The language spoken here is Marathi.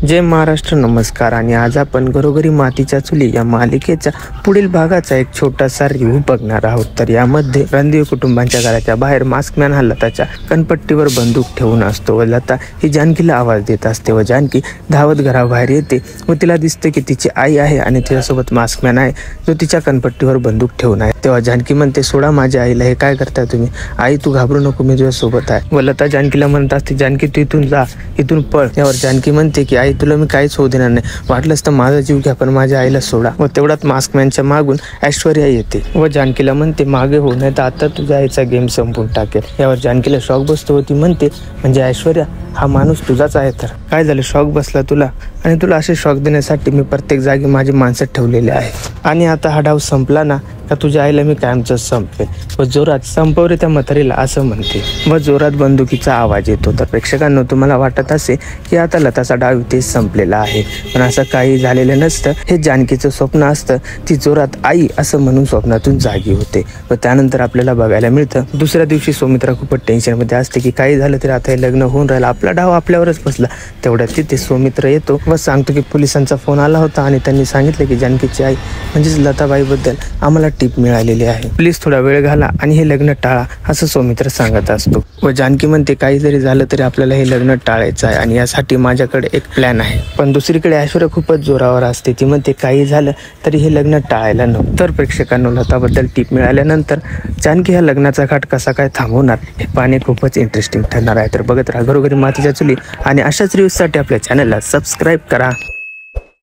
जय महाराष्ट्र, नमस्कार. आणि आज आपण घरोघरी मातीच्या चुली या मालिकेच्या पुढील भागाचा एक छोटासा रिव्ह्यू बघणार आहोत. तर यामध्ये रणदेव कुटुंबांच्या घराच्या बाहेर मास्कमॅन हा लताच्या कनपट्टीवर बंदूक ठेवून असतो व लता ही जानकीला आवाज देत असते व जानकी धावत घराबाहेर येते व तिला दिसते की तिची आई आहे आणि तिच्यासोबत मास्कमॅन आहे जो तिच्या कनपट्टीवर बंदूक ठेवून आहे. तेव्हा जानकी म्हणते, सोडा माझ्या आईला, हे काय करताय तुम्ही? आई तू घाबरू नको, मी तुझ्या सोबत आहे. व लता जानकीला म्हणत असते, जानकी तू इथून जा, इथून पळ. त्यावर जानकी म्हणते की आई तुला मी काहीच होऊ देणार नाही, वाटलंच तर माझा जीव घ्या पण माझ्या आईला सोडा. व तेवढ्यात मास्कमॅनच्या मागून ऐश्वर्या येते व जानकीला म्हणते मागे हो, नाही तर आता तुझ्या आईचा गेम संपून टाकेल. यावर जानकीला शॉक बसतो व ती म्हणते, म्हणजे ऐश्वर्या हा माणूस तुझाच आहे? तर काय झालं, शॉक बसला तुला? आणि तुला असे शॉक देण्यासाठी मी प्रत्येक जागी माझी माणसं ठेवलेले आहे आणि आता हा डाव संपला ना का तुझ्या आईला मी कायमचं संपवेल. व जोरात संपवरे त्या म्हातारीला असं म्हणते व जोरात बंदुकीचा आवाज येतो. तर प्रेक्षकांनो, तुम्हाला वाटत असे की आता लताचा डाव इथे संपलेला आहे, पण असं काही झालेलं नसतं. हे जानकीचं स्वप्न असतं. ती जोरात आई असं म्हणून स्वप्नातून जागी होते व त्यानंतर आपल्याला बघायला मिळतं दुसऱ्या दिवशी सौमित्रा खूपच टेन्शनमध्ये असते की काही झालं तरी आता हे लग्न होऊन राहिलं, आपला डाव आपल्यावरच बसला. तेवढ्यात तिथे सौमित्र येतो व सांगतो की पोलिसांचा फोन आला होता आणि त्यांनी सांगितलं की जानकीची आई म्हणजेच लताबाईबद्दल आम्हाला टीप मिळालेली आहे, प्लीज थोडा वेळ घाला आणि हे लग्न टाळा, असं सौमित्र सांगत असतो. व जानकी म्हणते, काही जरी झालं तरी आपल्याला हे लग्न टाळायचं आहे आणि यासाठी माझ्याकडे एक प्लॅन आहे. पण दुसरीकडे ऐश्वर्या खूपच जोरावर असते. ती म्हणते काही झालं तरी हे लग्न टाळायला नको. तर प्रेक्षकांना लताबद्दल टीप मिळाल्यानंतर जानकी ह्या लग्नाचा घाट कसा काय थांबवणार हे पाहणे खूपच इंटरेस्टिंग ठरणार आहे. तर बघत राहा घरोघरी मातीच्या चुली आणि अशाच रिव्ह्यूजसाठी आपल्या चॅनलला सबस्क्राईब करा.